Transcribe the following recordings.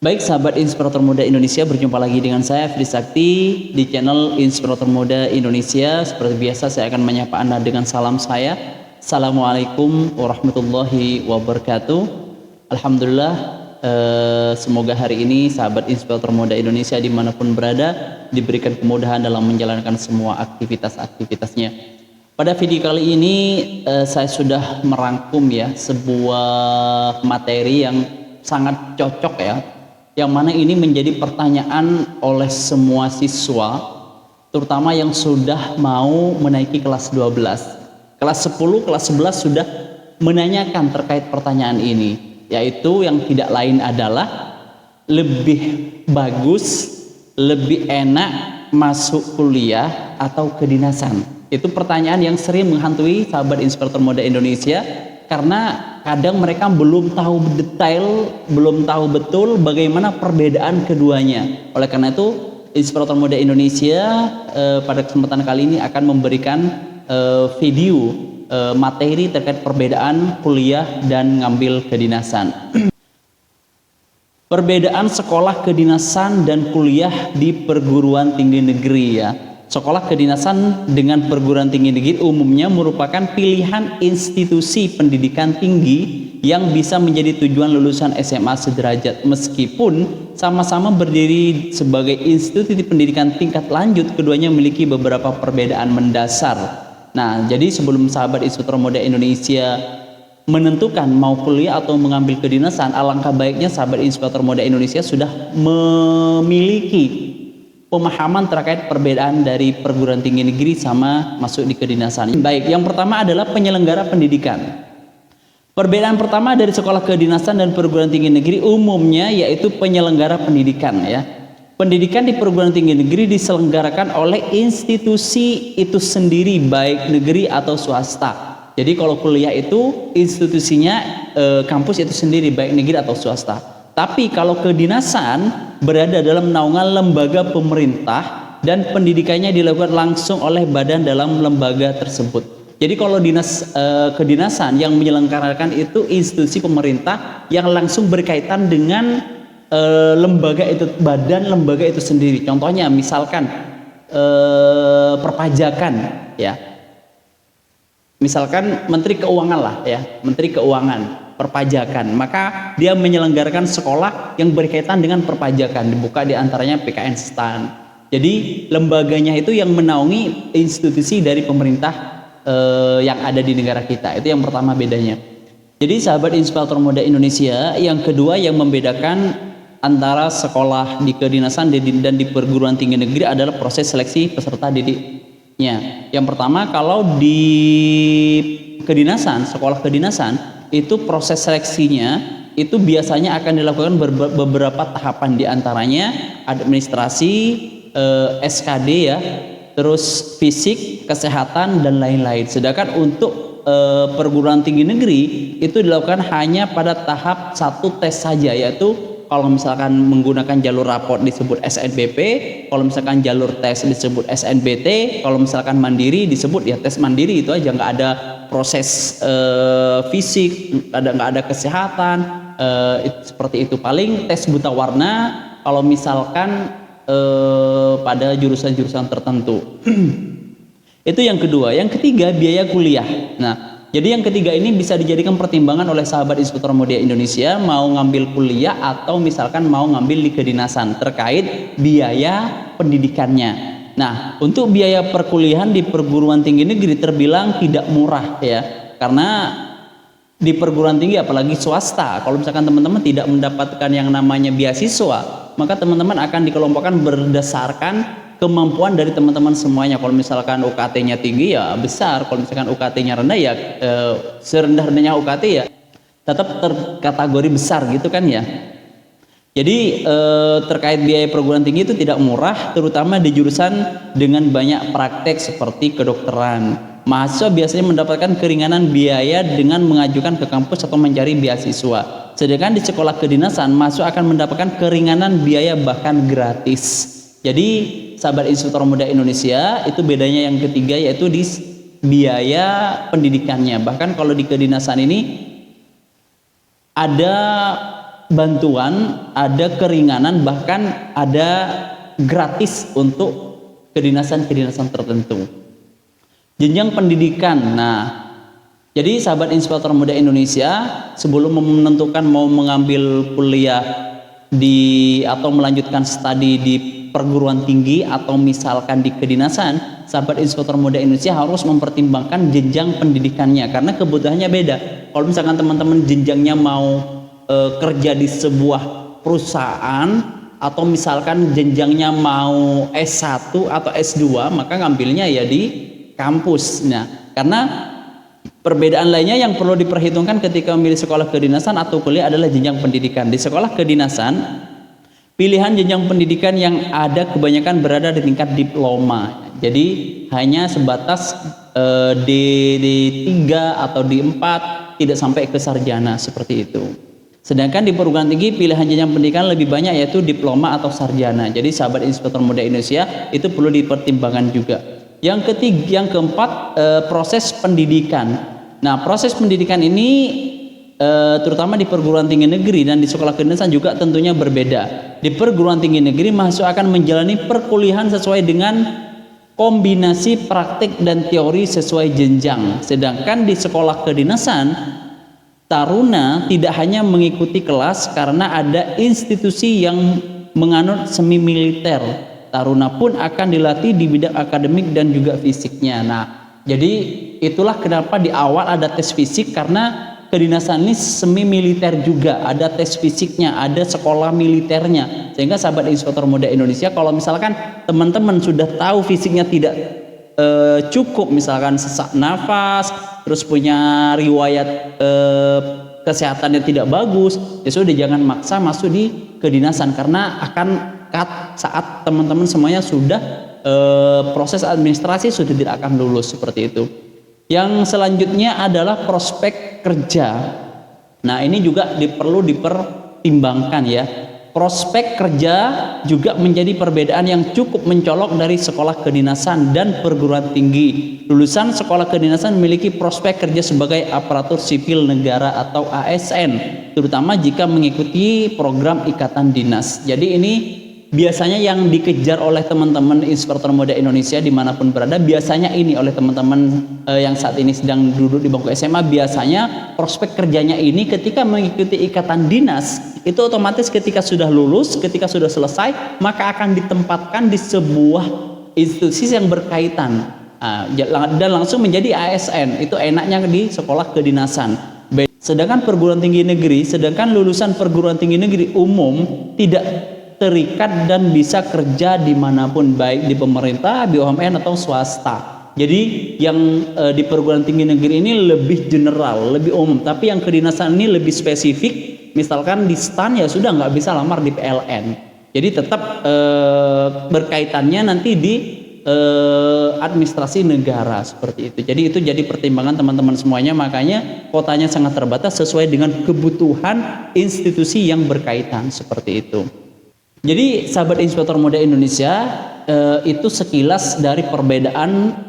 Baik sahabat Inspirator Muda Indonesia, berjumpa lagi dengan saya Fitri Sakti di channel Inspirator Muda Indonesia. Seperti biasa saya akan menyapa Anda dengan salam saya. Assalamualaikum warahmatullahi wabarakatuh. Alhamdulillah, semoga hari ini sahabat Inspirator Muda Indonesia dimanapun berada diberikan kemudahan dalam menjalankan semua aktivitas-aktivitasnya. Pada video kali ini saya sudah merangkum ya sebuah materi yang sangat cocok ya, yang mana ini menjadi pertanyaan oleh semua siswa, terutama yang sudah mau menaiki kelas 12. Kelas 10, kelas 11 sudah menanyakan terkait pertanyaan ini, yaitu yang tidak lain adalah lebih bagus, lebih enak masuk kuliah atau kedinasan. Itu pertanyaan yang sering menghantui sahabat Inspirator Muda Indonesia, karena kadang mereka belum tahu detail, belum tahu betul bagaimana perbedaan keduanya. Oleh karena itu, Inspirator Muda Indonesia pada kesempatan kali ini akan memberikan video materi terkait perbedaan kuliah dan ngambil kedinasan. Perbedaan sekolah kedinasan dan kuliah di perguruan tinggi negeri ya. Sekolah kedinasan dengan perguruan tinggi negeri umumnya merupakan pilihan institusi pendidikan tinggi yang bisa menjadi tujuan lulusan SMA sederajat. Meskipun sama-sama berdiri sebagai institusi pendidikan tingkat lanjut, keduanya memiliki beberapa perbedaan mendasar. Nah, jadi sebelum sahabat Inspirator Muda Indonesia menentukan mau kuliah atau mengambil kedinasan, alangkah baiknya sahabat Inspirator Muda Indonesia sudah memiliki pemahaman terkait perbedaan dari perguruan tinggi negeri sama masuk di kedinasan. Baik, yang pertama adalah penyelenggara pendidikan. Perbedaan pertama dari sekolah kedinasan dan perguruan tinggi negeri umumnya yaitu penyelenggara pendidikan ya. Pendidikan di perguruan tinggi negeri diselenggarakan oleh institusi itu sendiri, baik negeri atau swasta. Jadi kalau kuliah itu institusinya kampus itu sendiri, baik negeri atau swasta. Tapi kalau kedinasan berada dalam naungan lembaga pemerintah dan pendidikannya dilakukan langsung oleh badan dalam lembaga tersebut. Jadi kalau kedinasan yang menyelenggarakan itu institusi pemerintah yang langsung berkaitan dengan lembaga itu, badan lembaga itu sendiri. Contohnya misalkan perpajakan ya. Misalkan Menteri Keuangan lah ya, Menteri Keuangan, perpajakan, maka dia menyelenggarakan sekolah yang berkaitan dengan perpajakan, dibuka diantaranya PKN STAN. Jadi lembaganya itu yang menaungi institusi dari pemerintah yang ada di negara kita. Itu yang pertama bedanya. Jadi sahabat Inspirator Muda Indonesia, yang kedua yang membedakan antara sekolah di kedinasan dan di perguruan tinggi negeri adalah proses seleksi peserta didiknya. Yang pertama, kalau di kedinasan, sekolah kedinasan itu proses seleksinya itu biasanya akan dilakukan beberapa tahapan, diantaranya administrasi, SKD ya, terus fisik, kesehatan dan lain-lain. Sedangkan untuk perguruan tinggi negeri itu dilakukan hanya pada tahap satu tes saja, yaitu kalau misalkan menggunakan jalur raport disebut SNBP, kalau misalkan jalur tes disebut SNBT, kalau misalkan mandiri disebut ya tes mandiri, itu aja, nggak ada proses fisik, nggak ada kesehatan, seperti itu. Paling tes buta warna kalau misalkan pada jurusan-jurusan tertentu. Itu yang kedua. Yang ketiga, biaya kuliah. Nah, jadi yang ketiga ini bisa dijadikan pertimbangan oleh sahabat Inspirator Muda Indonesia mau ngambil kuliah atau misalkan mau ngambil di kedinasan terkait biaya pendidikannya. Nah, untuk biaya perkuliahan di perguruan tinggi negeri terbilang tidak murah ya, karena di perguruan tinggi apalagi swasta, kalau misalkan teman-teman tidak mendapatkan yang namanya beasiswa, maka teman-teman akan dikelompokkan berdasarkan kemampuan dari teman-teman semuanya. Kalau misalkan UKT-nya tinggi ya besar, kalau misalkan UKT-nya rendah ya serendah-rendahnya UKT ya tetap terkategori besar gitu kan ya. Jadi terkait biaya perguruan tinggi itu tidak murah, terutama di jurusan dengan banyak praktek seperti kedokteran. Mahasiswa biasanya mendapatkan keringanan biaya dengan mengajukan ke kampus atau mencari beasiswa. Sedangkan di sekolah kedinasan, mahasiswa akan mendapatkan keringanan biaya bahkan gratis. Jadi sahabat Inspirator Muda Indonesia, itu bedanya yang ketiga, yaitu di biaya pendidikannya. Bahkan kalau di kedinasan ini ada bantuan, ada keringanan, bahkan ada gratis untuk kedinasan-kedinasan tertentu. Jenjang pendidikan. Nah, jadi sahabat Inspirator Muda Indonesia, sebelum menentukan mau mengambil kuliah atau melanjutkan studi di perguruan tinggi atau misalkan di kedinasan, sahabat Inspirator Muda Indonesia harus mempertimbangkan jenjang pendidikannya karena kebutuhannya beda. Kalau misalkan teman-teman jenjangnya mau kerja di sebuah perusahaan atau misalkan jenjangnya mau S1 atau S2, maka ngambilnya ya di kampus. Nah, karena perbedaan lainnya yang perlu diperhitungkan ketika memilih sekolah kedinasan atau kuliah adalah jenjang pendidikan. Di sekolah kedinasan, pilihan jenjang pendidikan yang ada kebanyakan berada di tingkat diploma. Jadi hanya sebatas D3 atau D4, tidak sampai ke sarjana seperti itu. Sedangkan di perguruan tinggi pilihan jenjang pendidikan lebih banyak, yaitu diploma atau sarjana. Jadi sahabat Inspirator Muda Indonesia itu perlu dipertimbangkan juga. Yang keempat, proses pendidikan. Nah, proses pendidikan ini terutama di perguruan tinggi negeri dan di sekolah kedinasan juga tentunya berbeda. Di perguruan tinggi negeri mahasiswa akan menjalani perkuliahan sesuai dengan kombinasi praktik dan teori sesuai jenjang. Sedangkan di sekolah kedinasan, taruna tidak hanya mengikuti kelas karena ada institusi yang menganut semi militer. Taruna pun akan dilatih di bidang akademik dan juga fisiknya. Nah, jadi itulah kenapa di awal ada tes fisik, karena kedinasan ini semi militer juga, ada tes fisiknya, ada sekolah militernya. Sehingga sahabat Inspirator Muda Indonesia, kalau misalkan teman-teman sudah tahu fisiknya tidak cukup, misalkan sesak nafas, terus punya riwayat kesehatannya tidak bagus, ya sudah jangan maksa masuk di kedinasan, karena akan cut saat teman-teman semuanya sudah proses administrasi sudah tidak akan lulus seperti itu. Yang selanjutnya adalah prospek kerja. Nah, ini juga perlu dipertimbangkan ya. Prospek kerja juga menjadi perbedaan yang cukup mencolok dari sekolah kedinasan dan perguruan tinggi. Lulusan sekolah kedinasan memiliki prospek kerja sebagai aparatur sipil negara atau ASN, terutama jika mengikuti program ikatan dinas. Jadi ini biasanya yang dikejar oleh teman-teman Inspirator Muda Indonesia dimanapun berada, biasanya ini oleh teman-teman yang saat ini sedang duduk di bangku SMA, biasanya prospek kerjanya ini ketika mengikuti ikatan dinas, itu otomatis ketika sudah lulus, ketika sudah selesai, maka akan ditempatkan di sebuah institusi yang berkaitan dan langsung menjadi ASN. Itu enaknya di sekolah kedinasan. Sedangkan perguruan tinggi negeri, sedangkan lulusan perguruan tinggi negeri umum tidak terikat dan bisa kerja dimanapun, baik di pemerintah, BUMN atau swasta. Jadi yang di perguruan tinggi negeri ini lebih general, lebih umum, tapi yang kedinasan ini lebih spesifik. Misalkan di STAN ya sudah nggak bisa lamar di PLN. Jadi tetap berkaitannya nanti di administrasi negara seperti itu. Jadi itu jadi pertimbangan teman-teman semuanya, makanya kuotanya sangat terbatas sesuai dengan kebutuhan institusi yang berkaitan seperti itu. Jadi sahabat Inspirator Muda Indonesia, itu sekilas dari perbedaan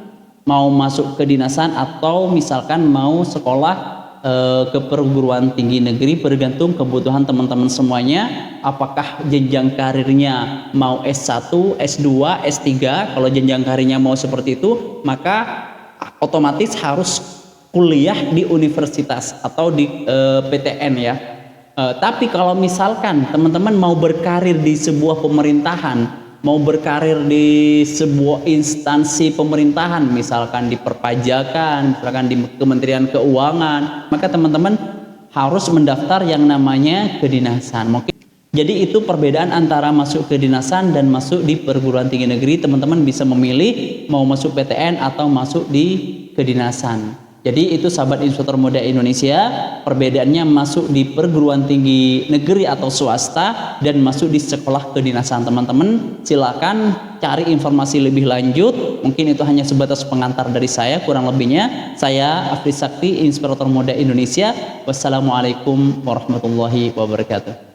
mau masuk kedinasan atau misalkan mau sekolah ke perguruan tinggi negeri, bergantung kebutuhan teman-teman semuanya. Apakah jenjang karirnya mau S1, S2, S3? Kalau jenjang karirnya mau seperti itu, maka otomatis harus kuliah di universitas atau di PTN ya. Tapi kalau misalkan teman-teman mau berkarir di sebuah pemerintahan, mau berkarir di sebuah instansi pemerintahan, misalkan di perpajakan, misalkan di Kementerian Keuangan, maka teman-teman harus mendaftar yang namanya kedinasan. Mungkin jadi itu perbedaan antara masuk kedinasan dan masuk di perguruan tinggi negeri. Teman-teman bisa memilih mau masuk PTN atau masuk di kedinasan. Jadi itu sahabat Inspirator Muda Indonesia, perbedaannya masuk di perguruan tinggi negeri atau swasta dan masuk di sekolah kedinasan. Teman-teman silakan cari informasi lebih lanjut. Mungkin itu hanya sebatas pengantar dari saya, kurang lebihnya saya Afri Sakti, Inspirator Muda Indonesia. Wassalamualaikum warahmatullahi wabarakatuh.